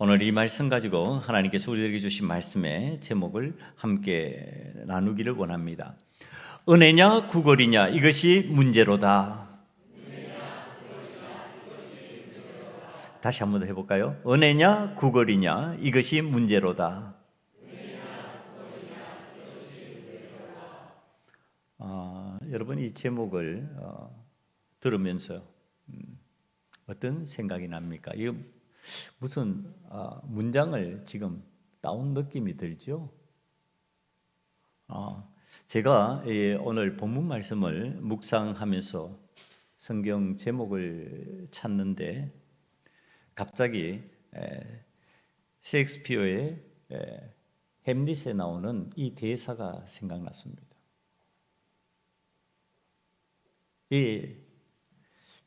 오늘 이 말씀 가지고 하나님께서 우리에게 주신 말씀의 제목을 함께 나누기를 원합니다. 은혜냐 구걸이냐 이것이 문제로다. 다시 한번 더 해볼까요? 은혜냐 구걸이냐 이것이 문제로다. 여러분 이 제목을 들으면서 어떤 생각이 납니까? 이거 무슨 문장을 지금 따온 느낌이 들죠? 제가 오늘 본문 말씀을 묵상하면서 성경 제목을 찾는데 갑자기 셰익스피어의 햄릿에 나오는 이 대사가 생각났습니다. 이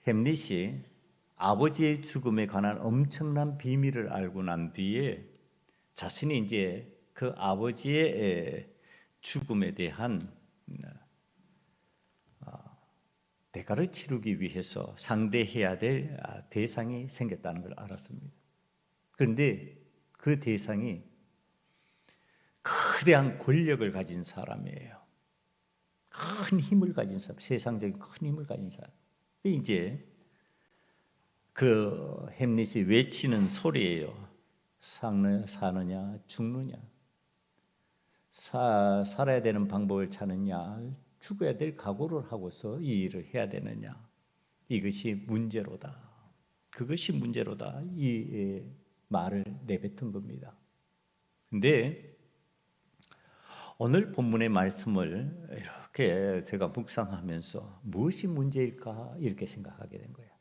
햄릿이 아버지의 죽음에 관한 엄청난 비밀을 알고 난 뒤에 자신이 이제 그 아버지의 죽음에 대한 대가를 치르기 위해서 상대해야 될 대상이 생겼다는 걸 알았습니다. 그런데 그 대상이 거대한 권력을 가진 사람이에요. 큰 힘을 가진 사람, 세상적인 큰 힘을 가진 사람. 이제 그 햄릿이 외치는 소리예요. 사느냐 죽느냐, 살아야 되는 방법을 찾느냐, 죽어야 될 각오를 하고서 이 일을 해야 되느냐, 이것이 문제로다. 그것이 문제로다. 이 말을 내뱉은 겁니다. 근데 오늘 본문의 말씀을 이렇게 제가 묵상하면서 무엇이 문제일까 이렇게 생각하게 된 거예요.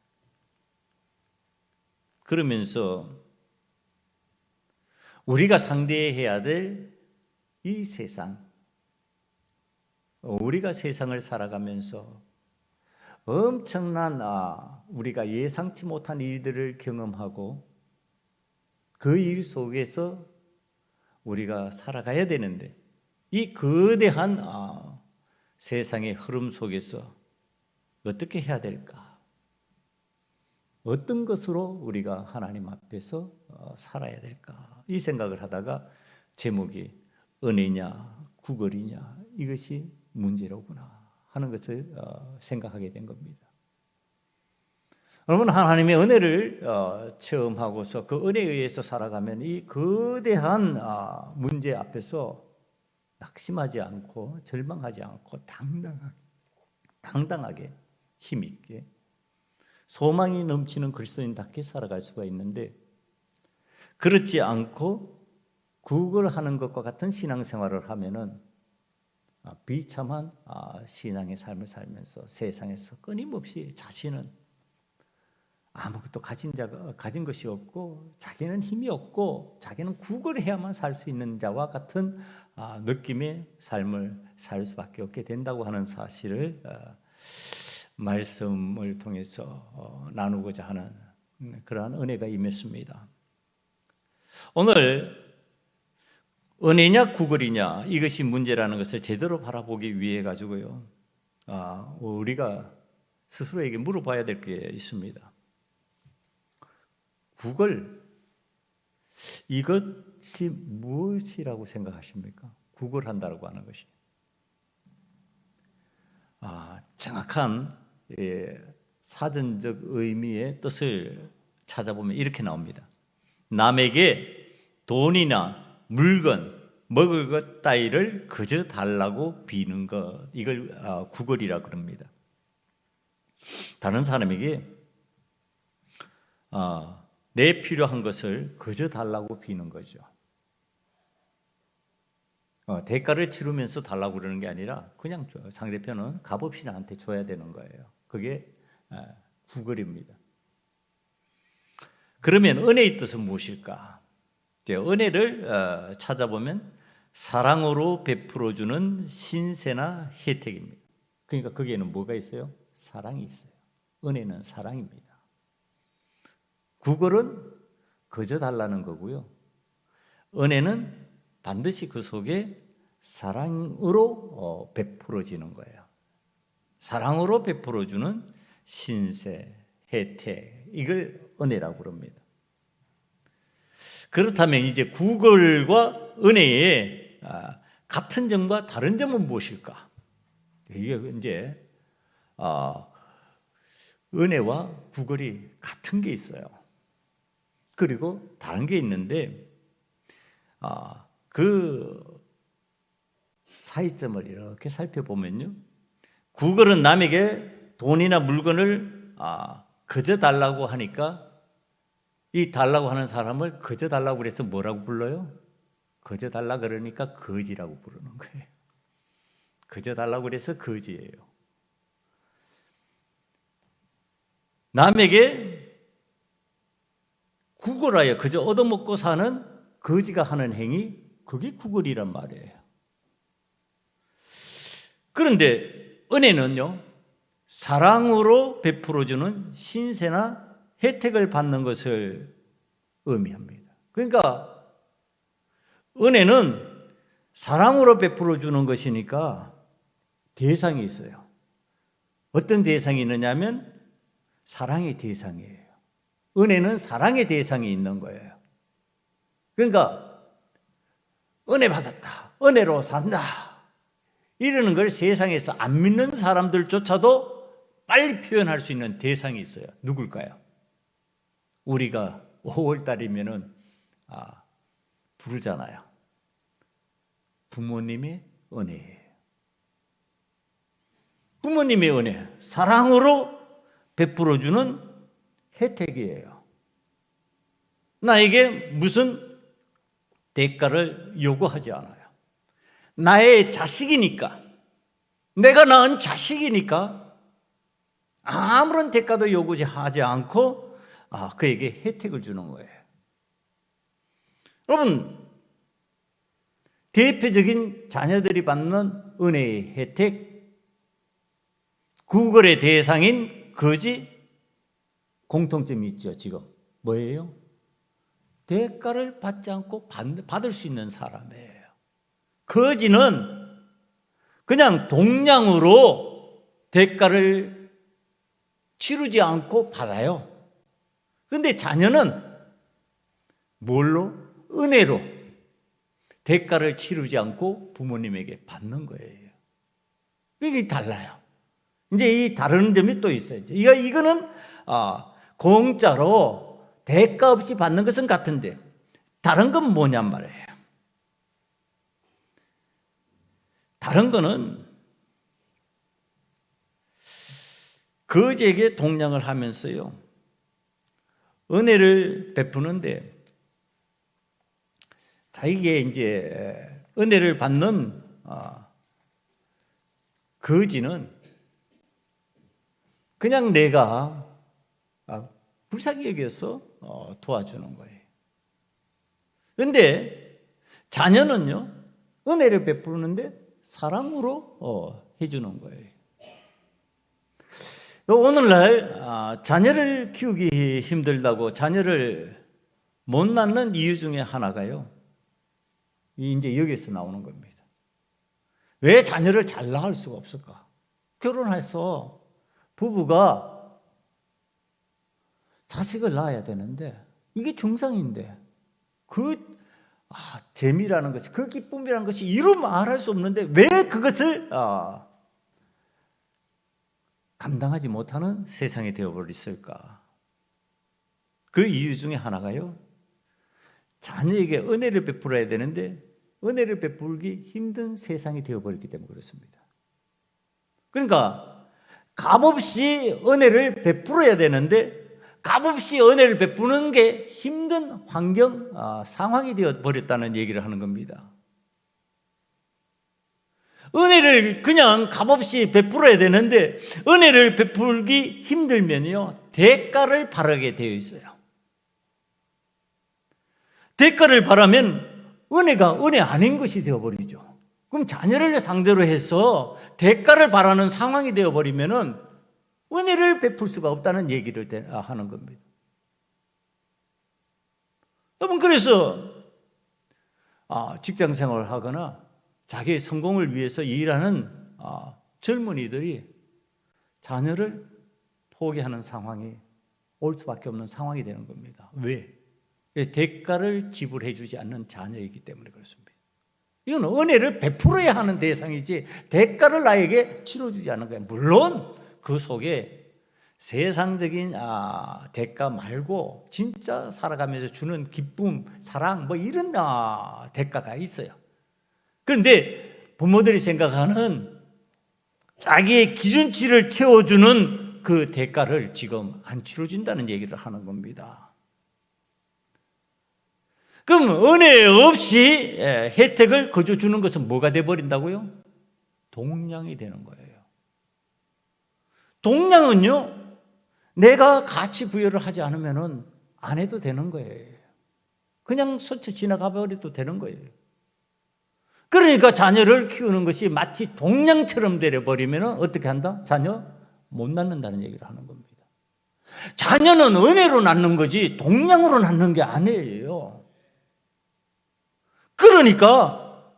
그러면서 우리가 상대해야 될 이 세상, 우리가 세상을 살아가면서 엄청난 우리가 예상치 못한 일들을 경험하고 그 일 속에서 우리가 살아가야 되는데 이 거대한 세상의 흐름 속에서 어떻게 해야 될까? 어떤 것으로 우리가 하나님 앞에서 살아야 될까? 이 생각을 하다가 제목이 은혜냐 구걸이냐 이것이 문제로구나 하는 것을 생각하게 된 겁니다. 여러분, 하나님의 은혜를 체험하고서 그 은혜에 의해서 살아가면 이 거대한 문제 앞에서 낙심하지 않고 절망하지 않고 당당하게 힘있게 소망이 넘치는 그리스도인답게 살아갈 수가 있는데, 그렇지 않고 구걸하는 것과 같은 신앙생활을 하면은 비참한 신앙의 삶을 살면서 세상에서 끊임없이 자신은 아무것도 가진 것이 없고 자기는 힘이 없고 자기는 구걸해야만 살 수 있는 자와 같은 느낌의 삶을 살 수밖에 없게 된다고 하는 사실을 말씀을 통해서 나누고자 하는 그러한 은혜가 임했습니다. 오늘 은혜냐 구걸이냐 이것이 문제라는 것을 제대로 바라보기 위해 가지고요, 우리가 스스로에게 물어봐야 될 게 있습니다. 구걸, 이것이 무엇이라고 생각하십니까? 구걸한다고 하는 것이 정확한 사전적 의미의 뜻을 찾아보면 이렇게 나옵니다. 남에게 돈이나 물건, 먹을 것 따위를 그저 달라고 비는 것, 이걸 구걸이라고 그럽니다. 다른 사람에게 내 필요한 것을 그저 달라고 비는 거죠. 대가를 치르면서 달라고 그러는 게 아니라 그냥 상대편은 값없이 나한테 줘야 되는 거예요. 그게 구걸입니다. 그러면 은혜의 뜻은 무엇일까? 은혜를 찾아보면 사랑으로 베풀어주는 신세나 혜택입니다. 그러니까 거기에는 뭐가 있어요? 사랑이 있어요. 은혜는 사랑입니다. 구걸은 그저 달라는 거고요, 은혜는 반드시 그 속에 사랑으로 베풀어지는 거예요. 사랑으로 베풀어주는 신세, 혜택, 이걸 은혜라고 그럽니다. 그렇다면 이제 구걸과 은혜의 같은 점과 다른 점은 무엇일까? 이게 이제 은혜와 구걸이 같은 게 있어요. 그리고 다른 게 있는데 그 차이점을 이렇게 살펴보면요, 구걸은 남에게 돈이나 물건을 거저 달라고 하니까 이 달라고 하는 사람을 거저 달라고 그래서 뭐라고 불러요? 거저 달라 그러니까 거지라고 부르는 거예요. 거저 달라고 그래서 거지예요. 남에게 구걸하여 그저 얻어먹고 사는 거지가 하는 행위, 그게 구걸이란 말이에요. 그런데 은혜는요, 사랑으로 베풀어주는 신세나 혜택을 받는 것을 의미합니다. 그러니까 은혜는 사랑으로 베풀어주는 것이니까 대상이 있어요. 어떤 대상이 있느냐면 사랑의 대상이에요. 은혜는 사랑의 대상이 있는 거예요. 그러니까 은혜 받았다, 은혜로 산다, 이러는 걸 세상에서 안 믿는 사람들조차도 빨리 표현할 수 있는 대상이 있어요. 누굴까요? 우리가 5월달이면은 부르잖아요. 부모님의 은혜예요. 부모님의 은혜, 사랑으로 베풀어주는 혜택이에요. 나에게 무슨 대가를 요구하지 않아요. 나의 자식이니까, 내가 낳은 자식이니까 아무런 대가도 요구하지 않고 그에게 혜택을 주는 거예요. 여러분, 대표적인 자녀들이 받는 은혜의 혜택, 구걸의 대상인 거지, 공통점이 있죠. 지금 뭐예요? 대가를 받지 않고 받을 수 있는 사람이에요. 거지는 그냥 동량으로 대가를 치르지 않고 받아요. 그런데 자녀는 뭘로? 은혜로 대가를 치르지 않고 부모님에게 받는 거예요. 이게 달라요. 이제 이 다른 점이 또 있어요. 이거는 공짜로 대가 없이 받는 것은 같은데 다른 건 뭐냔 말이에요. 다른 거는 거지에게 동량을 하면서요, 은혜를 베푸는데 자기에게 이제 은혜를 받는 거지는 그냥 내가 불쌍히 여겨서 도와주는 거예요. 그런데 자녀는요, 은혜를 베푸는데 사랑으로 해주는 거예요. 오늘날 자녀를 키우기 힘들다고 자녀를 못 낳는 이유 중에 하나가요, 이제 여기서 나오는 겁니다. 왜 자녀를 잘 낳을 수가 없을까? 결혼해서 부부가 자식을 낳아야 되는데 이게 정상인데 그 재미라는 것이, 그 기쁨이라는 것이 이루 말할 수 없는데 왜 그것을 감당하지 못하는 세상이 되어버렸을까? 그 이유 중에 하나가요, 자녀에게 은혜를 베풀어야 되는데 은혜를 베풀기 힘든 세상이 되어버렸기 때문에 그렇습니다. 그러니까 값없이 은혜를 베풀어야 되는데 값없이 은혜를 베푸는 게 힘든 환경, 상황이 되어버렸다는 얘기를 하는 겁니다. 은혜를 그냥 값없이 베풀어야 되는데 은혜를 베풀기 힘들면요, 대가를 바라게 되어 있어요. 대가를 바라면 은혜가 은혜 아닌 것이 되어버리죠. 그럼 자녀를 상대로 해서 대가를 바라는 상황이 되어버리면은 은혜를 베풀 수가 없다는 얘기를 하는 겁니다. 여러분, 그래서 직장 생활을 하거나 자기의 성공을 위해서 일하는 젊은이들이 자녀를 포기하는 상황이 올 수밖에 없는 상황이 되는 겁니다. 왜? 대가를 지불해 주지 않는 자녀이기 때문에 그렇습니다. 이건 은혜를 베풀어야 하는 대상이지 대가를 나에게 치러주지 않는 거예요. 물론 그 속에 세상적인 대가 말고 진짜 살아가면서 주는 기쁨, 사랑 뭐 이런 대가가 있어요. 그런데 부모들이 생각하는 자기의 기준치를 채워주는 그 대가를 지금 안 치러준다는 얘기를 하는 겁니다. 그럼 은혜 없이 혜택을 거저 주는 것은 뭐가 돼버린다고요? 동량이 되는 거예요. 동량은요, 내가 가치 부여를 하지 않으면 안 해도 되는 거예요. 그냥 스쳐 지나가 버려도 되는 거예요. 그러니까 자녀를 키우는 것이 마치 동량처럼 되어버리면 어떻게 한다? 자녀 못 낳는다는 얘기를 하는 겁니다. 자녀는 은혜로 낳는 거지 동량으로 낳는 게 아니에요. 그러니까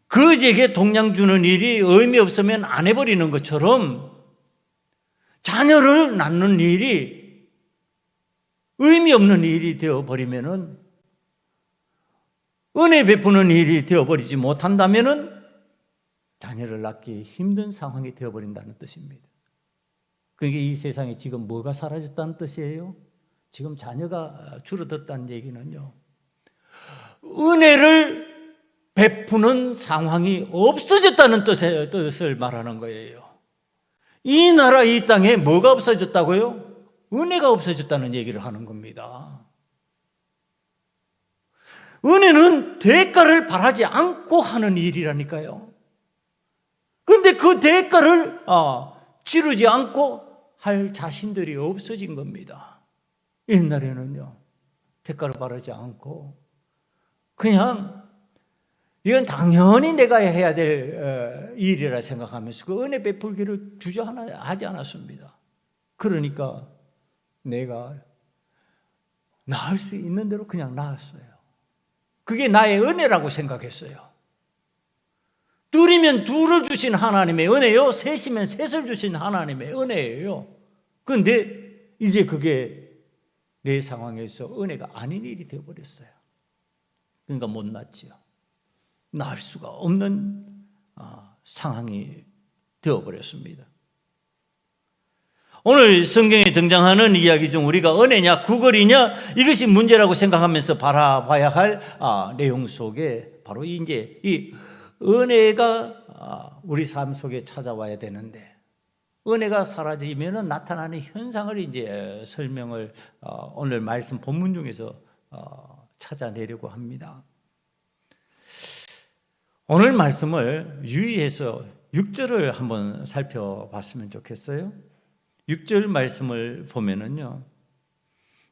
그에게 동량 주는 일이 의미 없으면 안 해버리는 것처럼 자녀를 낳는 일이 의미 없는 일이 되어버리면 은혜 베푸는 일이 되어버리지 못한다면 자녀를 낳기 힘든 상황이 되어버린다는 뜻입니다. 그러니까 이 세상에 지금 뭐가 사라졌다는 뜻이에요? 지금 자녀가 줄어들었다는 얘기는요, 은혜를 베푸는 상황이 없어졌다는 뜻을 말하는 거예요. 이 나라 이 땅에 뭐가 없어졌다고요? 은혜가 없어졌다는 얘기를 하는 겁니다. 은혜는 대가를 바라지 않고 하는 일이라니까요. 그런데 그 대가를 치르지 않고 할 자신들이 없어진 겁니다. 옛날에는요, 대가를 바라지 않고 그냥 이건 당연히 내가 해야 될 일이라 생각하면서 그 은혜 베풀기를 주저하지 않았습니다. 그러니까 내가 낳을 수 있는 대로 그냥 낳았어요. 그게 나의 은혜라고 생각했어요. 둘이면 둘을 주신 하나님의 은혜요, 셋이면 셋을 주신 하나님의 은혜예요. 그런데 이제 그게 내 상황에서 은혜가 아닌 일이 되어버렸어요. 그러니까 못 낳지요. 낳을 수가 없는 상황이 되어버렸습니다. 오늘 성경에 등장하는 이야기 중 우리가 은혜냐 구걸이냐 이것이 문제라고 생각하면서 바라봐야 할 내용 속에 바로 이제 이 은혜가 우리 삶 속에 찾아와야 되는데, 은혜가 사라지면 나타나는 현상을 이제 설명을 오늘 말씀 본문 중에서 찾아내려고 합니다. 오늘 말씀을 유의해서 6절을 한번 살펴봤으면 좋겠어요. 6절 말씀을 보면은요,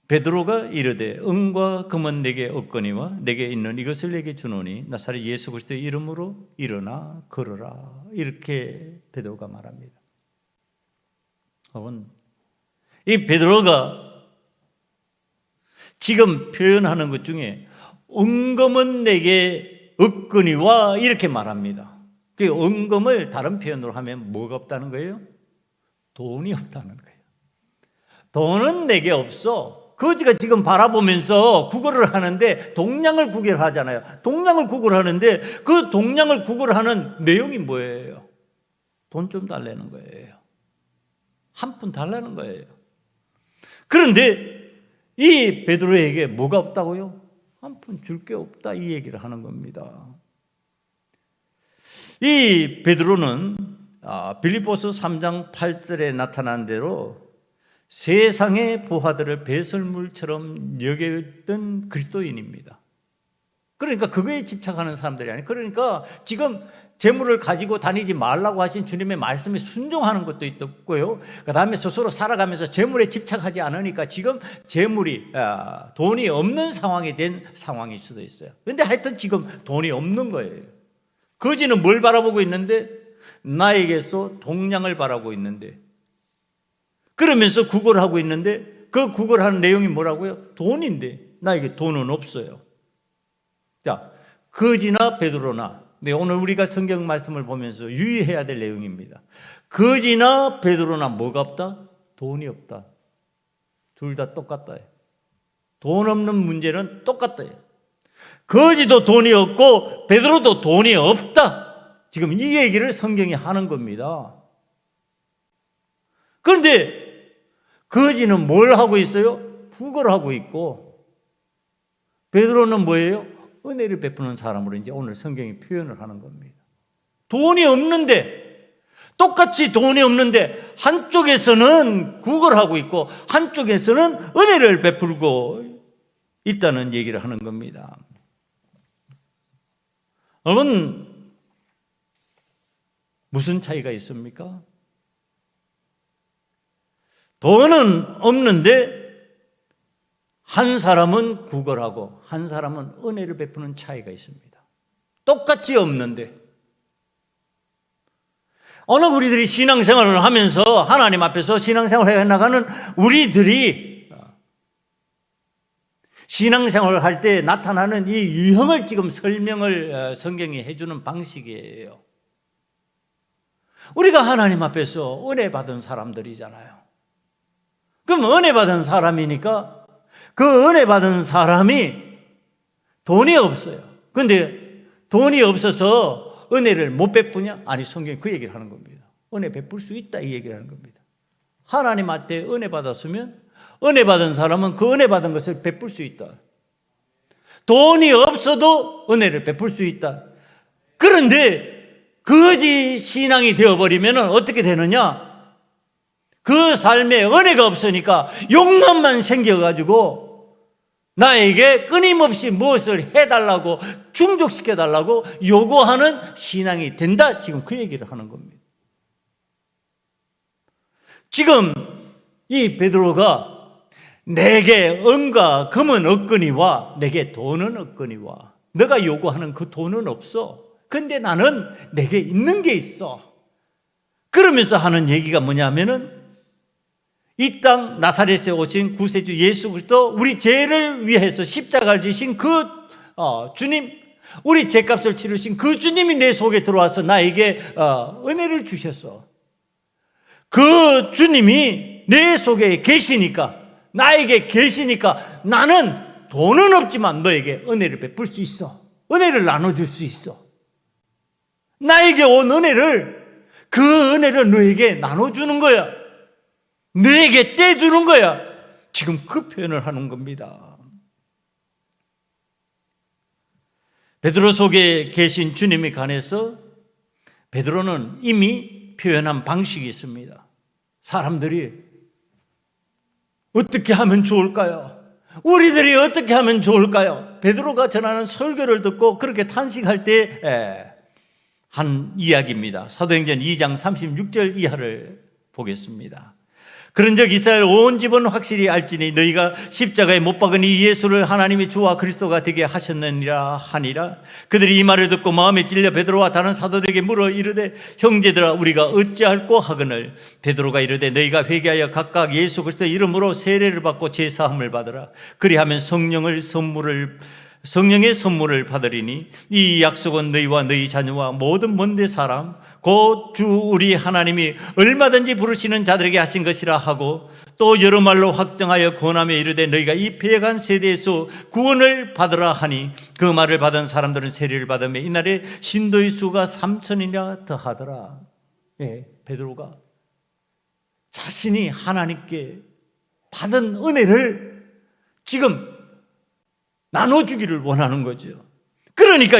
베드로가 이르되 은과 금은 내게 없거니와 내게 있는 이것을 내게 주노니 나사렛 예수 그리스도의 이름으로 일어나 걸어라. 이렇게 베드로가 말합니다. 여러분, 이 베드로가 지금 표현하는 것 중에 은금은 내게 없거니와 이렇게 말합니다. 그 은금을 다른 표현으로 하면 뭐가 없다는 거예요? 돈이 없다는 거예요. 돈은 내게 없어. 거지가 지금 바라보면서 구걸을 하는데 동량을 구걸하잖아요. 동량을 구걸하는데 그 동량을 구걸하는 내용이 뭐예요? 돈 좀 달라는 거예요. 한 푼 달라는 거예요. 그런데 이 베드로에게 뭐가 없다고요? 한 푼 줄 게 없다, 이 얘기를 하는 겁니다. 이 베드로는 빌립보서 3장 8절에 나타난 대로 세상의 부하들을 배설물처럼 여겼던 그리스도인입니다. 그러니까 그거에 집착하는 사람들이 아니에요. 그러니까 지금 재물을 가지고 다니지 말라고 하신 주님의 말씀에 순종하는 것도 있고요. 그 다음에 스스로 살아가면서 재물에 집착하지 않으니까 지금 재물이 돈이 없는 상황이 된 상황일 수도 있어요. 그런데 하여튼 지금 돈이 없는 거예요. 거지는 뭘 바라보고 있는데? 나에게서 동량을 바라고 있는데, 그러면서 구걸을 하고 있는데 그 구걸하는 내용이 뭐라고요? 돈인데 나에게 돈은 없어요. 자, 거지나 베드로나, 오늘 우리가 성경 말씀을 보면서 유의해야 될 내용입니다. 거지나 베드로나 뭐가 없다? 돈이 없다. 둘 다 똑같다. 돈 없는 문제는 똑같다. 거지도 돈이 없고 베드로도 돈이 없다. 지금 이 얘기를 성경이 하는 겁니다. 그런데 거지는 뭘 하고 있어요? 구걸하고 있고, 베드로는 뭐예요? 은혜를 베푸는 사람으로 이제 오늘 성경이 표현을 하는 겁니다. 돈이 없는데, 똑같이 돈이 없는데 한쪽에서는 구걸하고 있고 한쪽에서는 은혜를 베풀고 있다는 얘기를 하는 겁니다. 여러분, 무슨 차이가 있습니까? 돈은 없는데 한 사람은 구걸하고 한 사람은 은혜를 베푸는 차이가 있습니다. 똑같이 없는데, 오늘 우리들이 신앙생활을 하면서 하나님 앞에서 신앙생활을 해나가는 우리들이 신앙생활을 할 때 나타나는 이 유형을 지금 설명을 성경이 해주는 방식이에요. 우리가 하나님 앞에서 은혜 받은 사람들이잖아요. 그럼 은혜 받은 사람이니까 그 은혜 받은 사람이 돈이 없어요. 그런데 돈이 없어서 은혜를 못 베푸냐? 아니, 성경이 그 얘기를 하는 겁니다. 은혜 베풀 수 있다, 이 얘기를 하는 겁니다. 하나님한테 은혜 받았으면 은혜 받은 사람은 그 은혜 받은 것을 베풀 수 있다. 돈이 없어도 은혜를 베풀 수 있다. 그런데 거지 신앙이 되어버리면 어떻게 되느냐? 그 삶에 은혜가 없으니까 욕망만 생겨가지고 나에게 끊임없이 무엇을 해달라고, 충족시켜달라고 요구하는 신앙이 된다. 지금 그 얘기를 하는 겁니다. 지금 이 베드로가 내게 은과 금은 없거니와 내게 돈은 없거니와, 너가 요구하는 그 돈은 없어. 근데 나는 내게 있는 게 있어. 그러면서 하는 얘기가 뭐냐면은 이 땅 나사렛에 오신 구세주 예수 그리스도, 우리 죄를 위해서 십자가를 지신 그 주님, 우리 죄값을 치르신 그 주님이 내 속에 들어와서 나에게 은혜를 주셨어. 그 주님이 내 속에 계시니까, 나에게 계시니까 나는 돈은 없지만 너에게 은혜를 베풀 수 있어. 은혜를 나눠줄 수 있어. 나에게 온 은혜를, 그 은혜를 너에게 나눠주는 거야. 너에게 떼주는 거야. 지금 그 표현을 하는 겁니다. 베드로 속에 계신 주님에 관해서 베드로는 이미 표현한 방식이 있습니다. 사람들이 어떻게 하면 좋을까요? 우리들이 어떻게 하면 좋을까요? 베드로가 전하는 설교를 듣고 그렇게 탄식할 때 한 이야기입니다. 사도행전 2장 36절 이하를 보겠습니다. 그런즉 이스라엘 온 집은 확실히 알지니 너희가 십자가에 못 박은 이 예수를 하나님이 주와 그리스도가 되게 하셨느니라 하니라. 그들이 이 말을 듣고 마음에 찔려 베드로와 다른 사도들에게 물어 이르되, 형제들아, 우리가 어찌할꼬 하거늘. 베드로가 이르되, 너희가 회개하여 각각 예수 그리스도의 이름으로 세례를 받고 제사함을 받으라. 그리하면 성령의 선물을 받으리니 이 약속은 너희와 너희 자녀와 모든 먼데 사람 곧 주 우리 하나님이 얼마든지 부르시는 자들에게 하신 것이라 하고, 또 여러 말로 확정하여 권하며 이르되, 너희가 이 패간 세대에서 구원을 받으라 하니, 그 말을 받은 사람들은 세례를 받으며 이날에 신도의 수가 3,000이나 더하더라. 베드로가 자신이 하나님께 받은 은혜를 지금 나눠주기를 원하는 거죠. 그러니까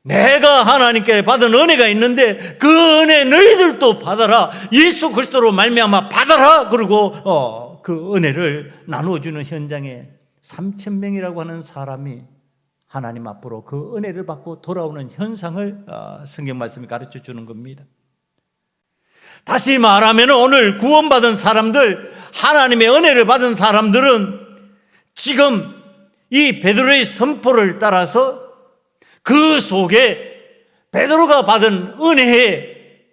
내가 하나님께 받은 은혜가 있는데 그 은혜 너희들도 받아라. 예수 그리스도로 말미암아 받아라. 그리고 그 은혜를 나눠주는 현장에 3,000명이라고 하는 사람이 하나님 앞으로 그 은혜를 받고 돌아오는 현상을 성경 말씀이 가르쳐 주는 겁니다. 다시 말하면 오늘 구원받은 사람들, 하나님의 은혜를 받은 사람들은 지금 이 베드로의 선포를 따라서 그 속에 베드로가 받은 은혜의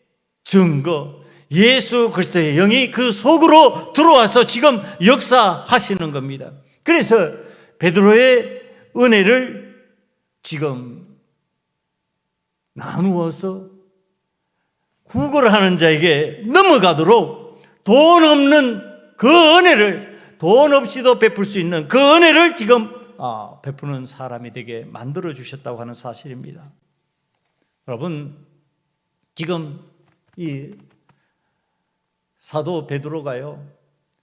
증거, 예수 그리스도의 영이 그 속으로 들어와서 지금 역사하시는 겁니다. 그래서 베드로의 은혜를 지금 나누어서 구걸하는 자에게 넘어가도록 돈 없는 그 은혜를 돈 없이도 베풀 수 있는 그 은혜를 지금 베푸는 사람이 되게 만들어 주셨다고 하는 사실입니다. 여러분, 지금 이 사도 베드로가요,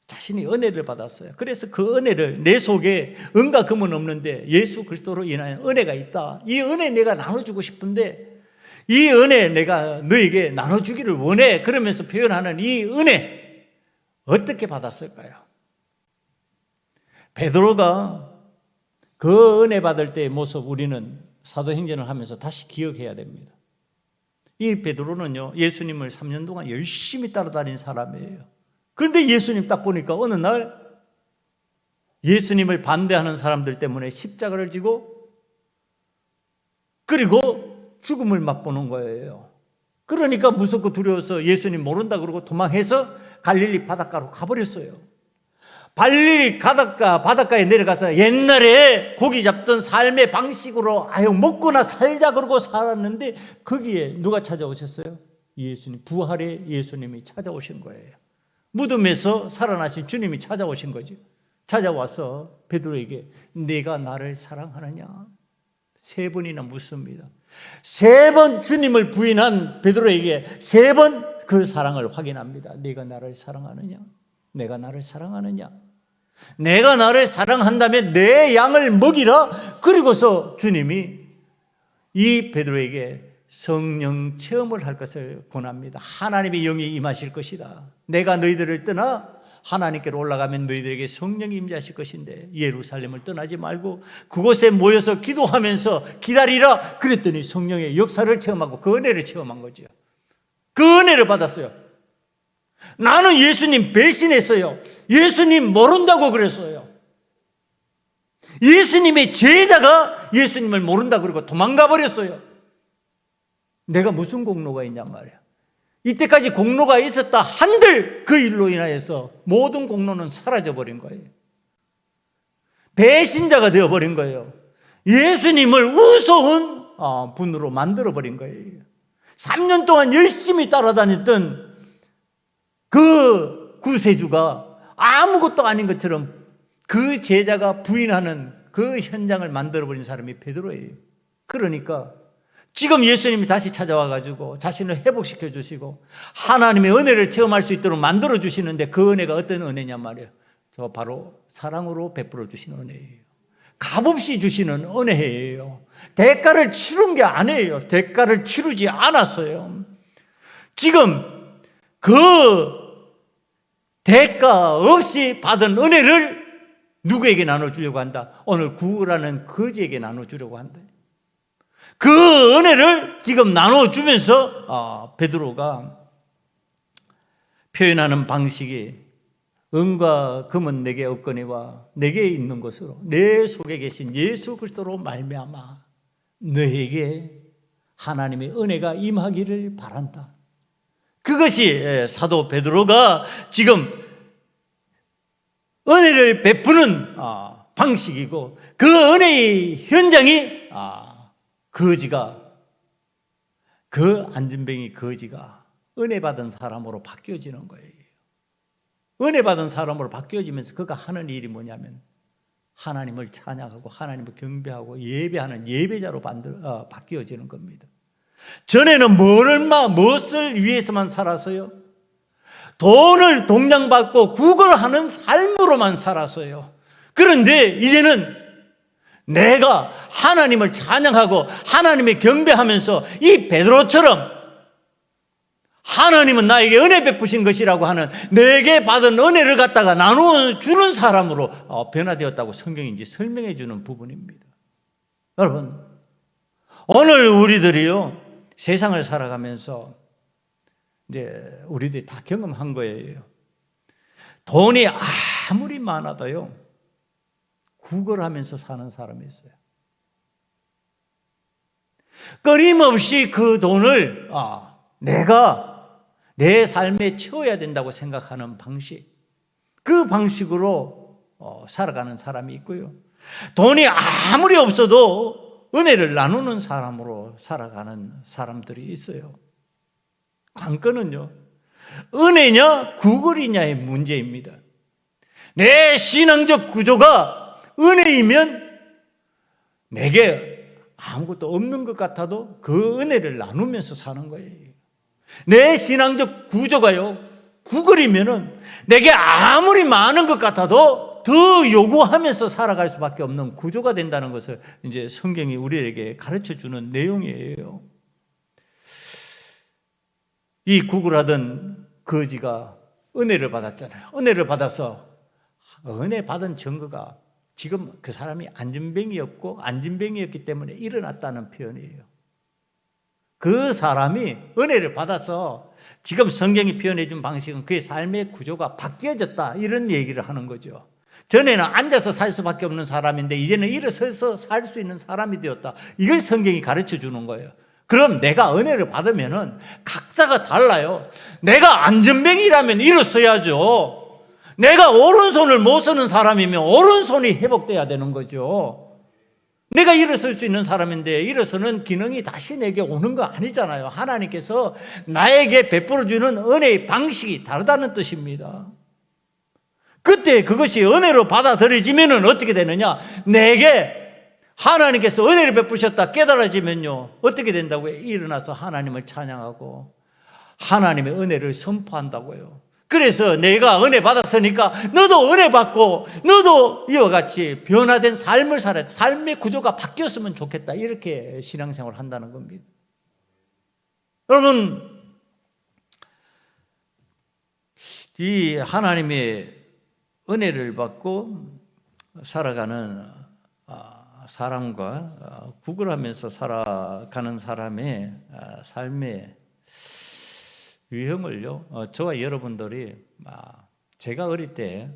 자신이 은혜를 받았어요. 그래서 그 은혜를, 내 속에 은과 금은 없는데 예수 그리스도로 인하여 은혜가 있다. 이 은혜 내가 나눠주고 싶은데 이 은혜 내가 너에게 나눠주기를 원해. 그러면서 표현하는 이 은혜 어떻게 받았을까요? 베드로가 그 은혜 받을 때의 모습 우리는 사도행전을 하면서 다시 기억해야 됩니다. 이 베드로는요, 예수님을 3년 동안 열심히 따라다닌 사람이에요. 그런데 예수님 딱 보니까 어느 날 예수님을 반대하는 사람들 때문에 십자가를 지고 그리고 죽음을 맛보는 거예요. 그러니까 무섭고 두려워서 예수님 모른다 그러고 도망해서 갈릴리 바닷가로 가버렸어요. 갈릴리 바닷가에 내려가서 옛날에 고기 잡던 삶의 방식으로 아유 먹고나 살자 그러고 살았는데 거기에 누가 찾아오셨어요? 예수님, 부활의 예수님이 찾아오신 거예요. 무덤에서 살아나신 주님이 찾아오신 거죠. 찾아와서 베드로에게 네가 나를 사랑하느냐? 3번이나 묻습니다. 3번 주님을 부인한 베드로에게 3번 그 사랑을 확인합니다. 네가 나를 사랑하느냐? 내가 나를 사랑하느냐? 내가 나를 사랑한다면 내 양을 먹이라. 그리고서 주님이 이 베드로에게 성령 체험을 할 것을 권합니다. 하나님의 영이 임하실 것이다. 내가 너희들을 떠나 하나님께로 올라가면 너희들에게 성령이 임재하실 것인데 예루살렘을 떠나지 말고 그곳에 모여서 기도하면서 기다리라. 그랬더니 성령의 역사를 체험하고 그 은혜를 체험한 거죠. 그 은혜를 받았어요. 나는 예수님 배신했어요. 예수님 모른다고 그랬어요. 예수님의 제자가 예수님을 모른다 그러고 도망가 버렸어요. 내가 무슨 공로가 있냔 말이야. 이때까지 공로가 있었다 한들 그 일로 인하여서 모든 공로는 사라져버린 거예요. 배신자가 되어버린 거예요. 예수님을 우스운 분으로 만들어버린 거예요. 3년 동안 열심히 따라다녔던 그 구세주가 아무것도 아닌 것처럼 그 제자가 부인하는 그 현장을 만들어버린 사람이 베드로예요. 그러니까 지금 예수님이 다시 찾아와가지고 자신을 회복시켜 주시고 하나님의 은혜를 체험할 수 있도록 만들어 주시는데 그 은혜가 어떤 은혜냔 말이에요. 저 바로 사랑으로 베풀어 주시는 은혜예요. 값없이 주시는 은혜예요. 대가를 치른 게 아니에요. 대가를 치르지 않았어요. 지금 그 대가 없이 받은 은혜를 누구에게 나눠주려고 한다? 오늘 구라는 거지에게 나눠주려고 한다. 그 은혜를 지금 나눠주면서 베드로가 표현하는 방식이 은과 금은 내게 없거니와 내게 있는 것으로 내 속에 계신 예수 그리스도로 말미암아 너에게 하나님의 은혜가 임하기를 바란다. 그것이 사도 베드로가 지금 은혜를 베푸는 방식이고 그 은혜의 현장이 거지가 그 안진뱅이 거지가 은혜 받은 사람으로 바뀌어지는 거예요. 은혜 받은 사람으로 바뀌어지면서 그가 하는 일이 뭐냐면 하나님을 찬양하고 하나님을 경배하고 예배하는 예배자로 바뀌어지는 겁니다. 전에는 무엇을 위해서만 살아서요? 돈을 동량받고 구걸하는 삶으로만 살았어요. 그런데 이제는 내가 하나님을 찬양하고 하나님을 경배하면서 이 베드로처럼 하나님은 나에게 은혜 베푸신 것이라고 하는 내게 받은 은혜를 갖다가 나누어주는 사람으로 변화되었다고 성경이 이제 설명해 주는 부분입니다. 여러분, 오늘 우리들이요 세상을 살아가면서 이제 우리들이 다 경험한 거예요. 돈이 아무리 많아도요 구걸하면서 사는 사람이 있어요. 끊임없이 그 돈을 내가 내 삶에 채워야 된다고 생각하는 방식, 그 방식으로 살아가는 사람이 있고요. 돈이 아무리 없어도 은혜를 나누는 사람으로 살아가는 사람들이 있어요. 관건은요 은혜냐 구걸이냐의 문제입니다. 내 신앙적 구조가 은혜이면 내게 아무것도 없는 것 같아도 그 은혜를 나누면서 사는 거예요. 내 신앙적 구조가요, 구걸이면은 내게 아무리 많은 것 같아도 더 요구하면서 살아갈 수밖에 없는 구조가 된다는 것을 이제 성경이 우리에게 가르쳐 주는 내용이에요. 이 구걸하던 거지가 은혜를 받았잖아요. 은혜를 받아서 은혜 받은 증거가 지금 그 사람이 안진뱅이였기 때문에 일어났다는 표현이에요. 그 사람이 은혜를 받아서 지금 성경이 표현해 준 방식은 그의 삶의 구조가 바뀌어졌다, 이런 얘기를 하는 거죠. 전에는 앉아서 살 수밖에 없는 사람인데 이제는 일어서서 살 수 있는 사람이 되었다. 이걸 성경이 가르쳐 주는 거예요. 그럼 내가 은혜를 받으면은 각자가 달라요. 내가 안전뱅이라면 일어서야죠. 내가 오른손을 못 쓰는 사람이면 오른손이 회복돼야 되는 거죠. 내가 일어설 수 있는 사람인데 일어서는 기능이 다시 내게 오는 거 아니잖아요. 하나님께서 나에게 베풀어주는 은혜의 방식이 다르다는 뜻입니다. 그때 그것이 은혜로 받아들여지면 어떻게 되느냐? 내게 하나님께서 은혜를 베푸셨다 깨달아지면요, 어떻게 된다고요? 일어나서 하나님을 찬양하고 하나님의 은혜를 선포한다고요. 그래서 내가 은혜 받았으니까 너도 은혜 받고 너도 이와 같이 변화된 삶을 살아야, 삶의 구조가 바뀌었으면 좋겠다, 이렇게 신앙생활을 한다는 겁니다. 여러분, 이 하나님의 은혜를 받고 살아가는 사람과 구걸하면서 살아가는 사람의 삶의 유형을요, 저와 여러분들이 제가 어릴 때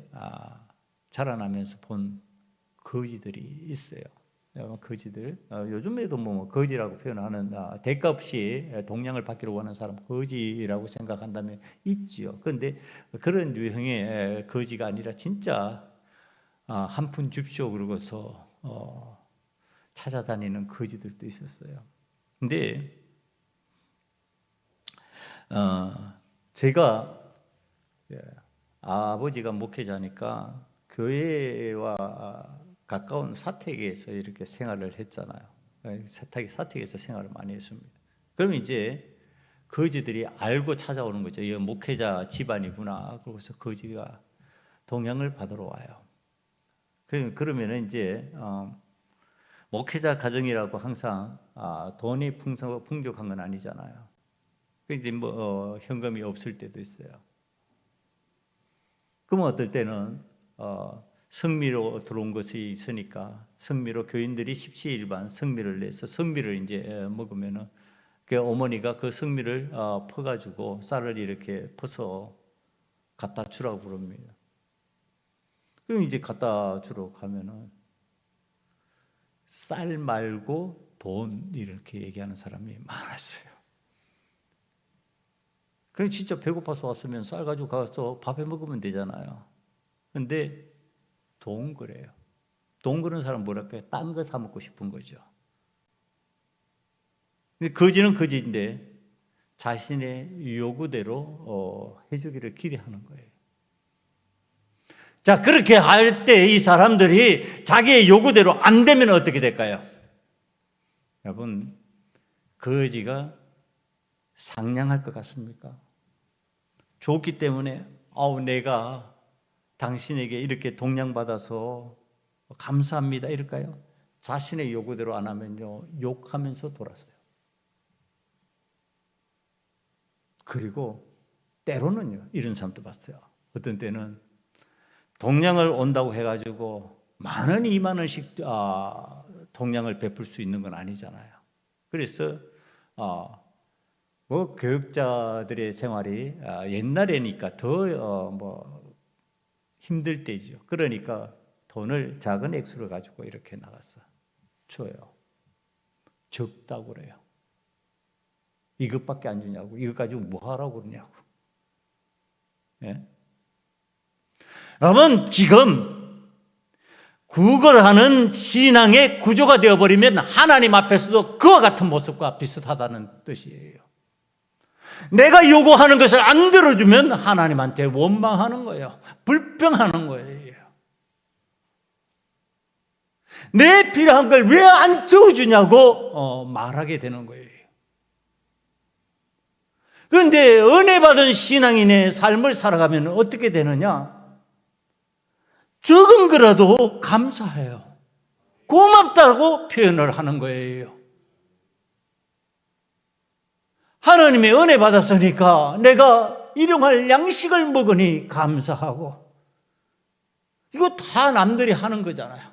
자라나면서 본 거지들이 있어요. 거지들, 요즘에도 뭐 거지라고 표현하는 대가 없이 동량을 받기로 하는 사람 거지라고 생각한다면 있지요. 그런데 그런 유형의 거지가 아니라 진짜 한 푼 줍쇼 그러고서 찾아다니는 거지들도 있었어요. 근데 제가 아버지가 목회자니까 교회와 가까운 사택에서 이렇게 생활을 했잖아요. 사택에서 생활을 많이 했습니다. 그럼 이제 거지들이 알고 찾아오는 거죠. 이 목회자 집안이구나. 그러고서 거지가 동양을 받으러 와요. 그러면 이제 목회자 가정이라고 항상 돈이 풍족한 건 아니잖아요. 이제 뭐 현금이 없을 때도 있어요. 그러면 어떨 때는 성미로 들어온 것이 있으니까 성미로 교인들이 십시일반 성미를 내서 성미를 이제 먹으면은 그 어머니가 그 성미를 퍼가지고 쌀을 이렇게 퍼서 갖다 주라고 그럽니다. 그럼 이제 갖다 주러 가면은 쌀 말고 돈 이렇게 얘기하는 사람이 많았어요. 그냥 진짜 배고파서 왔으면 쌀 가지고 가서 밥해 먹으면 되잖아요. 근데 돈 그래요. 돈 그런 사람 뭐랄까요? 딴 거 사 먹고 싶은 거죠. 근데 거지는 거지인데 자신의 요구대로 해주기를 기대하는 거예요. 자, 그렇게 할 때 이 사람들이 자기의 요구대로 안 되면 어떻게 될까요? 여러분, 거지가 상냥할 것 같습니까? 좋기 때문에 내가 당신에게 이렇게 동양받아서 감사합니다 이럴까요? 자신의 요구대로 안 하면요, 욕하면서 돌아서요. 그리고 때로는요, 이런 사람도 봤어요. 어떤 때는 동양을 온다고 해가지고 만 원, 2만 원씩 동양을 베풀 수 있는 건 아니잖아요. 그래서 뭐 교육자들의 생활이 옛날에니까 더 힘들 때죠. 그러니까 돈을 작은 액수를 가지고 이렇게 나가서 줘요. 적다고 그래요. 이것밖에 안 주냐고, 이것 가지고 뭐 하라고 그러냐고. 예? 여러분, 지금 구걸하는 신앙의 구조가 되어버리면 하나님 앞에서도 그와 같은 모습과 비슷하다는 뜻이에요. 내가 요구하는 것을 안 들어주면 하나님한테 원망하는 거예요. 불평하는 거예요. 내 필요한 걸 왜 안 채워주냐고 말하게 되는 거예요. 그런데 은혜 받은 신앙인의 삶을 살아가면 어떻게 되느냐? 적은 거라도 감사해요. 고맙다고 표현을 하는 거예요. 하나님의 은혜 받았으니까 내가 일용할 양식을 먹으니 감사하고, 이거 다 남들이 하는 거잖아요.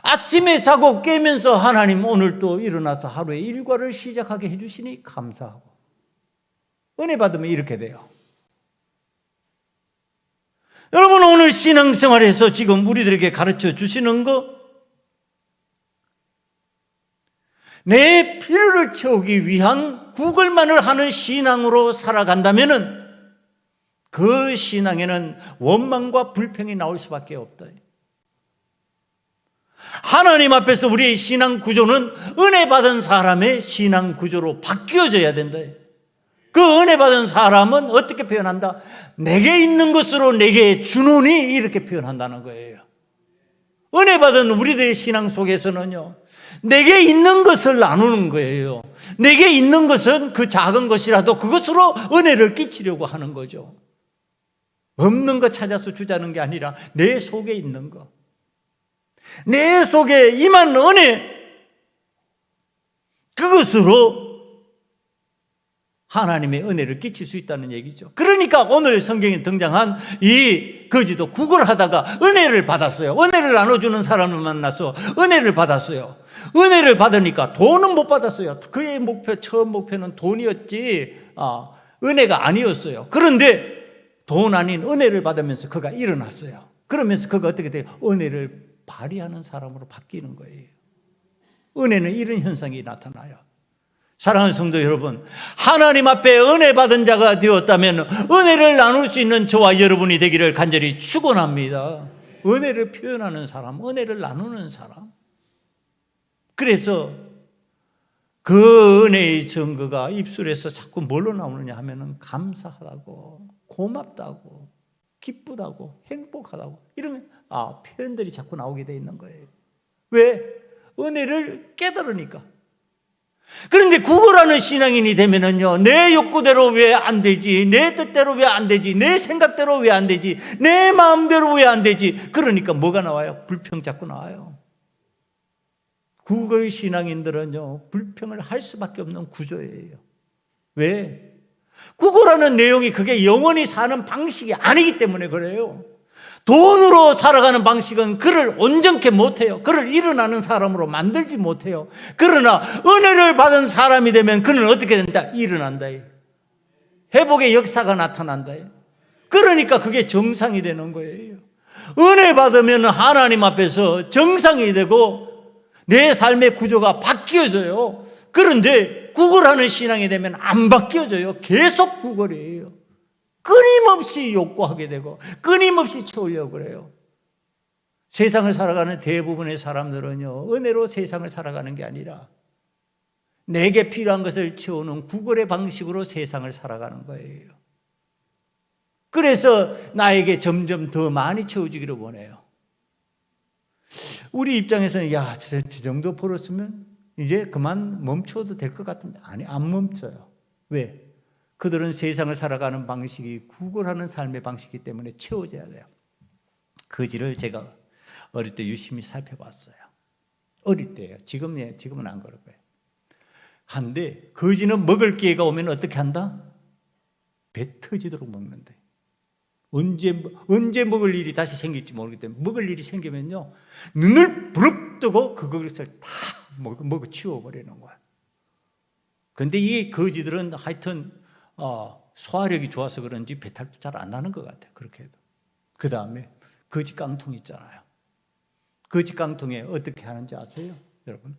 아침에 자고 깨면서 하나님 오늘 또 일어나서 하루의 일과를 시작하게 해주시니 감사하고, 은혜 받으면 이렇게 돼요. 여러분, 오늘 신앙생활에서 지금 우리들에게 가르쳐 주시는 거, 내 필요를 채우기 위한 구걸만을 하는 신앙으로 살아간다면은 그 신앙에는 원망과 불평이 나올 수밖에 없다. 하나님 앞에서 우리의 신앙 구조는 은혜 받은 사람의 신앙 구조로 바뀌어져야 된다. 그 은혜 받은 사람은 어떻게 표현한다? 내게 있는 것으로 내게 주노니, 이렇게 표현한다는 거예요. 은혜 받은 우리들의 신앙 속에서는요, 내게 있는 것을 나누는 거예요. 내게 있는 것은 그 작은 것이라도 그것으로 은혜를 끼치려고 하는 거죠. 없는 거 찾아서 주자는 게 아니라 내 속에 있는 거, 내 속에 임한 은혜, 그것으로 하나님의 은혜를 끼칠 수 있다는 얘기죠. 그러니까 오늘 성경에 등장한 이 거지도 구걸하다가 은혜를 받았어요. 은혜를 나눠주는 사람을 만나서 은혜를 받았어요. 은혜를 받으니까 돈은 못 받았어요. 그의 처음 목표는 돈이었지 은혜가 아니었어요. 그런데 돈 아닌 은혜를 받으면서 그가 일어났어요. 그러면서 그가 어떻게 돼요? 은혜를 발휘하는 사람으로 바뀌는 거예요. 은혜는 이런 현상이 나타나요. 사랑하는 성도 여러분, 하나님 앞에 은혜 받은 자가 되었다면 은혜를 나눌 수 있는 저와 여러분이 되기를 간절히 축원합니다. 은혜를 표현하는 사람, 은혜를 나누는 사람. 그래서 그 은혜의 증거가 입술에서 자꾸 뭘로 나오느냐 하면은 감사하다고, 고맙다고, 기쁘다고, 행복하다고, 이런 표현들이 자꾸 나오게 돼 있는 거예요. 왜? 은혜를 깨달으니까. 그런데 구걸하는 신앙인이 되면은요, 내 욕구대로 왜 안 되지? 내 뜻대로 왜 안 되지? 내 생각대로 왜 안 되지? 내 마음대로 왜 안 되지? 그러니까 뭐가 나와요? 불평 자꾸 나와요. 구걸 신앙인들은요, 불평을 할 수밖에 없는 구조예요. 왜? 구걸하는 내용이 그게 영원히 사는 방식이 아니기 때문에 그래요. 돈으로 살아가는 방식은 그를 온전케 못해요. 그를 일어나는 사람으로 만들지 못해요. 그러나 은혜를 받은 사람이 되면 그는 어떻게 된다? 일어난다. 회복의 역사가 나타난다. 그러니까 그게 정상이 되는 거예요. 은혜 받으면 하나님 앞에서 정상이 되고 내 삶의 구조가 바뀌어져요. 그런데 구걸하는 신앙이 되면 안 바뀌어져요. 계속 구걸이에요. 끊임없이 욕구하게 되고 끊임없이 채우려고 그래요. 세상을 살아가는 대부분의 사람들은요, 은혜로 세상을 살아가는 게 아니라 내게 필요한 것을 채우는 구걸의 방식으로 세상을 살아가는 거예요. 그래서 나에게 점점 더 많이 채워지기를 원해요. 우리 입장에서는 저 정도 벌었으면 이제 그만 멈춰도 될 것 같은데, 아니, 안 멈춰요. 왜? 그들은 세상을 살아가는 방식이 구걸하는 삶의 방식이기 때문에 채워져야 돼요. 거지를 제가 어릴 때 유심히 살펴봤어요. 어릴 때예요. 지금은 안 그럴 거예요. 한데 거지는 먹을 기회가 오면 어떻게 한다? 배 터지도록 먹는데, 언제 먹을 일이 다시 생길지 모르기 때문에 먹을 일이 생기면요, 눈을 부릅뜨고 그것을 다 먹어 치워버리는 거야. 근데 이 거지들은 하여튼 소화력이 좋아서 그런지 배탈도 잘 안 나는 것 같아요. 그렇게 해도. 그 다음에 거지 깡통 있잖아요. 거지 깡통에 어떻게 하는지 아세요? 여러분,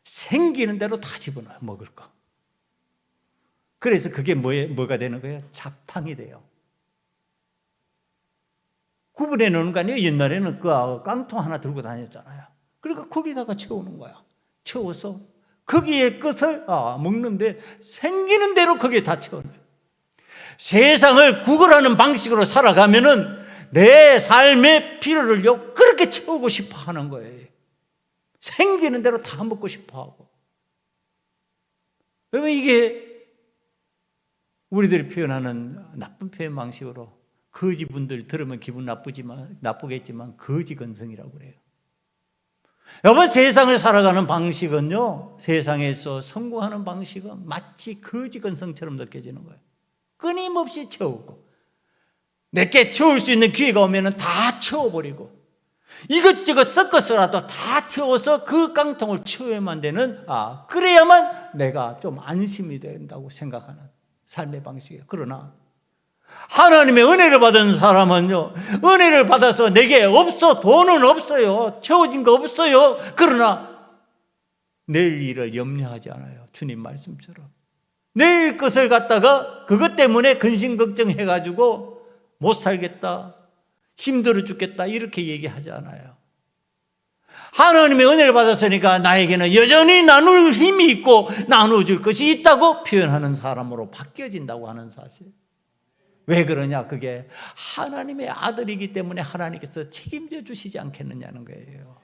생기는 대로 다 집어넣어요. 먹을 거. 그래서 그게 뭐가 되는 거예요? 잡탕이 돼요. 구분해 놓는 거 아니에요? 옛날에는 그 깡통 하나 들고 다녔잖아요. 그러니까 거기다가 채우는 거야. 채워서 거기에 끝을 먹는데 생기는 대로 거기에 다 채워넣어요. 세상을 구걸하는 방식으로 살아가면은 내 삶의 필요를요 그렇게 채우고 싶어 하는 거예요. 생기는 대로 다 먹고 싶어 하고. 왜냐면 이게 우리들이 표현하는 나쁜 표현 방식으로, 거지분들 들으면 기분 나쁘겠지만 거지 근성이라고 그래요. 여러분, 세상을 살아가는 방식은요, 세상에서 성공하는 방식은 마치 거지 근성처럼 느껴지는 거예요. 끊임없이 채우고, 내게 채울 수 있는 기회가 오면 다 채워버리고, 이것저것 섞어서라도 다 채워서 그 깡통을 채워야만 되는, 그래야만 내가 좀 안심이 된다고 생각하는 삶의 방식이에요. 그러나 하나님의 은혜를 받은 사람은요, 은혜를 받아서 내게 돈은 없어요, 채워진 거 없어요. 그러나 내일 일을 염려하지 않아요. 주님 말씀처럼 내일 것을 갖다가 그것 때문에 근심 걱정해가지고 못 살겠다, 힘들어 죽겠다 이렇게 얘기하지 않아요. 하나님의 은혜를 받았으니까 나에게는 여전히 나눌 힘이 있고 나눠줄 것이 있다고 표현하는 사람으로 바뀌어진다고 하는 사실. 왜 그러냐? 그게 하나님의 아들이기 때문에 하나님께서 책임져 주시지 않겠느냐는 거예요.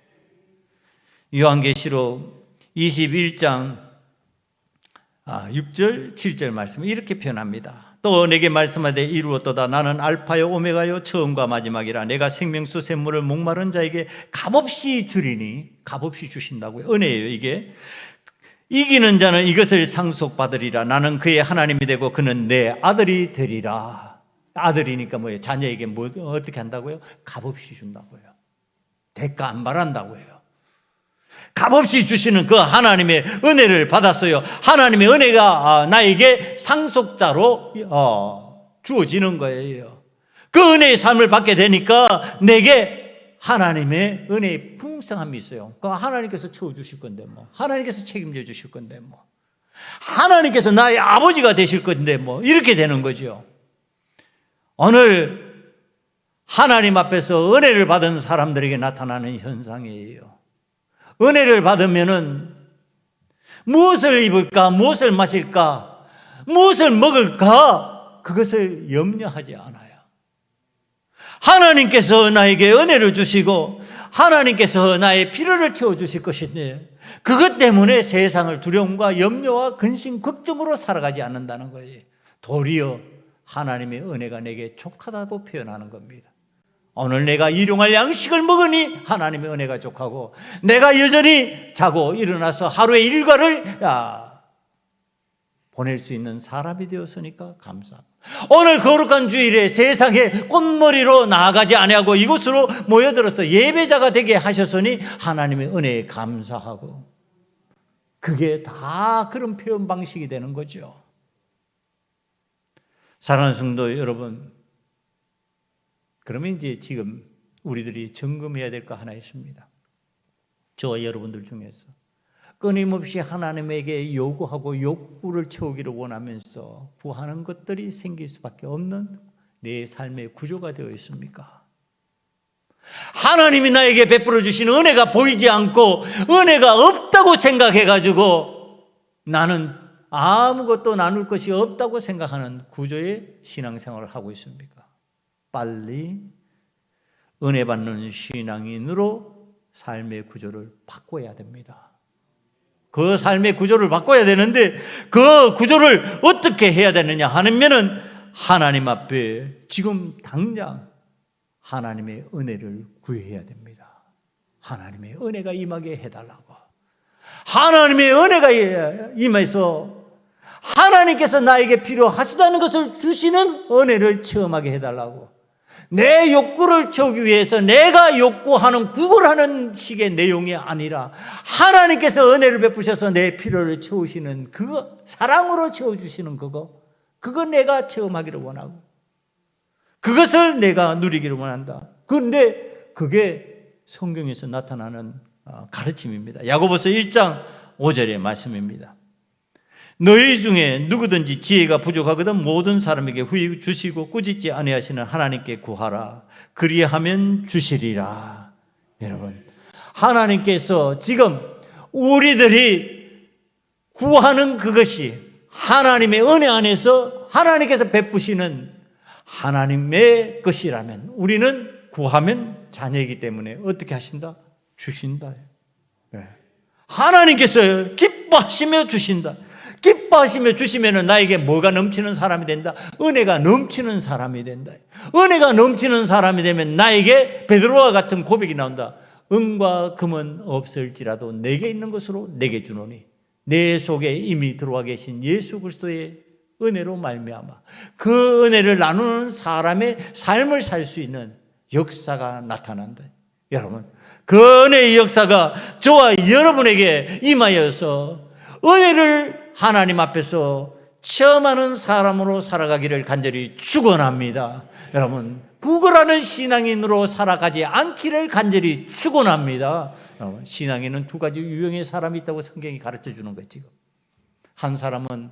요한계시록 21장 6절 7절 말씀을 이렇게 표현합니다. 또 내게 말씀하되 이루었도다. 나는 알파요 오메가요 처음과 마지막이라. 내가 생명수 샘물을 목마른 자에게 값없이 주리니. 값없이 주신다고요. 은혜예요 이게. 이기는 자는 이것을 상속받으리라. 나는 그의 하나님이 되고 그는 내 아들이 되리라. 아들이니까 뭐예요? 자녀에게 어떻게 한다고요? 값없이 준다고요. 대가 안 바란다고요. 값없이 주시는 그 하나님의 은혜를 받았어요. 하나님의 은혜가 나에게 상속자로 주어지는 거예요. 그 은혜의 삶을 받게 되니까 내게 하나님의 은혜의 풍성함이 있어요. 그 하나님께서 채워주실 건데 뭐, 하나님께서 책임져 주실 건데 뭐, 하나님께서 나의 아버지가 되실 건데 뭐, 이렇게 되는 거죠. 오늘 하나님 앞에서 은혜를 받은 사람들에게 나타나는 현상이에요. 은혜를 받으면은 무엇을 입을까, 무엇을 마실까, 무엇을 먹을까, 그것을 염려하지 않아요. 하나님께서 나에게 은혜를 주시고 하나님께서 나의 필요를 채워주실 것인데, 그것 때문에 세상을 두려움과 염려와 근심, 걱정으로 살아가지 않는다는 거예요. 도리어 하나님의 은혜가 내게 족하다고 표현하는 겁니다. 오늘 내가 일용할 양식을 먹으니 하나님의 은혜가 족하고, 내가 여전히 자고 일어나서 하루의 일과를 보낼 수 있는 사람이 되었으니까 감사합니다. 오늘 거룩한 주일에 세상에 꽃놀이로 나아가지 아니하고 이곳으로 모여들어서 예배자가 되게 하셨으니 하나님의 은혜에 감사하고, 그게 다 그런 표현 방식이 되는 거죠. 사랑하는 성도 여러분, 그러면 이제 지금 우리들이 점검해야 될 거 하나 있습니다. 저와 여러분들 중에서 끊임없이 하나님에게 요구하고 욕구를 채우기를 원하면서 구하는 것들이 생길 수밖에 없는 내 삶의 구조가 되어 있습니까? 하나님이 나에게 베풀어 주신 은혜가 보이지 않고 은혜가 없다고 생각해가지고 나는 아무것도 나눌 것이 없다고 생각하는 구조의 신앙생활을 하고 있습니까? 빨리 은혜 받는 신앙인으로 삶의 구조를 바꿔야 됩니다. 그 삶의 구조를 바꿔야 되는데, 그 구조를 어떻게 해야 되느냐 하면은 하나님 앞에 지금 당장 하나님의 은혜를 구해야 됩니다. 하나님의 은혜가 임하게 해달라고. 하나님의 은혜가 임해서 하나님께서 나에게 필요하시다는 것을 주시는 은혜를 체험하게 해달라고. 내 욕구를 채우기 위해서 내가 욕구하는 구걸하는 식의 내용이 아니라 하나님께서 은혜를 베푸셔서 내 필요를 채우시는 그거, 사랑으로 채워주시는 그거 내가 체험하기를 원하고, 그것을 내가 누리기를 원한다. 그런데 그게 성경에서 나타나는 가르침입니다. 야고보서 1장 5절의 말씀입니다. 너희 중에 누구든지 지혜가 부족하거든 모든 사람에게 후히 주시고 꾸짖지 아니하시는 하나님께 구하라. 그리하면 주시리라. 여러분, 하나님께서 지금 우리들이 구하는 그것이 하나님의 은혜 안에서 하나님께서 베푸시는 하나님의 것이라면 우리는 구하면 자녀이기 때문에 어떻게 하신다? 주신다. 네. 하나님께서 기뻐하시며 주신다. 기뻐하시며 주시면 나에게 뭐가 넘치는 사람이 된다? 은혜가 넘치는 사람이 된다. 은혜가 넘치는 사람이 되면 나에게 베드로와 같은 고백이 나온다. 은과 금은 없을지라도 내게 있는 것으로 내게 주노니 내 속에 이미 들어와 계신 예수 그리스도의 은혜로 말미암아 그 은혜를 나누는 사람의 삶을 살 수 있는 역사가 나타난다. 여러분, 그 은혜의 역사가 저와 여러분에게 임하여서 은혜를 하나님 앞에서 체험하는 사람으로 살아가기를 간절히 축원합니다. 여러분, 구걸하는 신앙인으로 살아가지 않기를 간절히 축원합니다. 신앙에는 두 가지 유형의 사람이 있다고 성경이 가르쳐 주는 거지. 한 사람은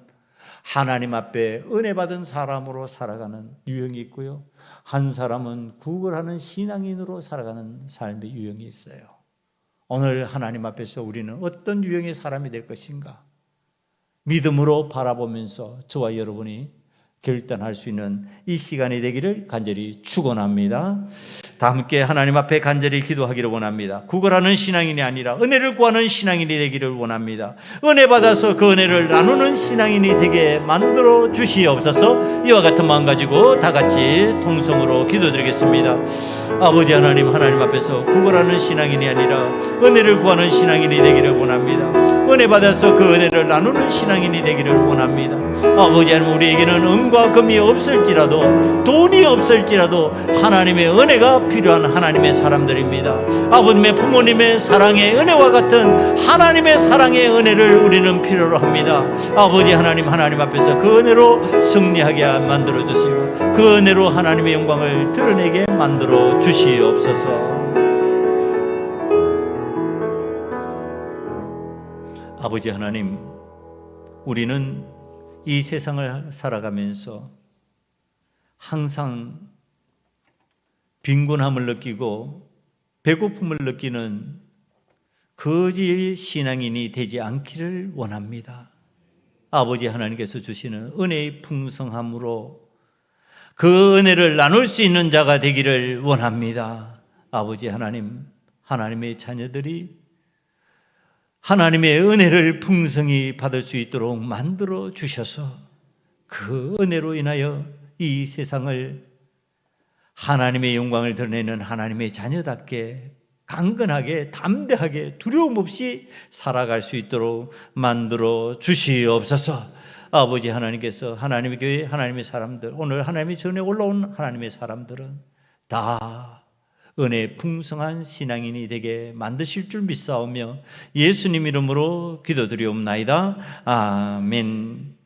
하나님 앞에 은혜 받은 사람으로 살아가는 유형이 있고요. 한 사람은 구걸하는 신앙인으로 살아가는 삶의 유형이 있어요. 오늘 하나님 앞에서 우리는 어떤 유형의 사람이 될 것인가? 믿음으로 바라보면서 저와 여러분이 결단할 수 있는 이 시간이 되기를 간절히 축원합니다. 다 함께 하나님 앞에 간절히 기도하기를 원합니다. 구걸하는 신앙인이 아니라 은혜를 구하는 신앙인이 되기를 원합니다. 은혜 받아서 그 은혜를 나누는 신앙인이 되게 만들어 주시옵소서. 이와 같은 마음 가지고 다 같이 통성으로 기도드리겠습니다. 아버지 하나님, 하나님 앞에서 구걸하는 신앙인이 아니라 은혜를 구하는 신앙인이 되기를 원합니다. 은혜 받아서 그 은혜를 나누는 신앙인이 되기를 원합니다. 아버지 하나님, 우리에게는 은과 금이 없을지라도 돈이 없을지라도 하나님의 은혜가 필요한 하나님의 사람들입니다. 아버님의 부모님의 사랑의 은혜와 같은 하나님의 사랑의 은혜를 우리는 필요로 합니다. 아버지 하나님, 하나님 앞에서 그 은혜로 승리하게 만들어 주시고 그 은혜로 하나님의 영광을 드러내게 만들어 주시옵소서. 아버지 하나님, 우리는 이 세상을 살아가면서 항상 빈곤함을 느끼고 배고픔을 느끼는 거지 신앙인이 되지 않기를 원합니다. 아버지 하나님께서 주시는 은혜의 풍성함으로 그 은혜를 나눌 수 있는 자가 되기를 원합니다. 아버지 하나님, 하나님의 자녀들이 하나님의 은혜를 풍성히 받을 수 있도록 만들어 주셔서 그 은혜로 인하여 이 세상을 하나님의 영광을 드러내는 하나님의 자녀답게 강건하게 담대하게 두려움 없이 살아갈 수 있도록 만들어 주시옵소서. 아버지 하나님께서 하나님의 교회, 하나님의 사람들, 오늘 하나님의 전에 올라온 하나님의 사람들은 다 은혜 풍성한 신앙인이 되게 만드실 줄 믿사오며 예수님 이름으로 기도드리옵나이다. 아멘.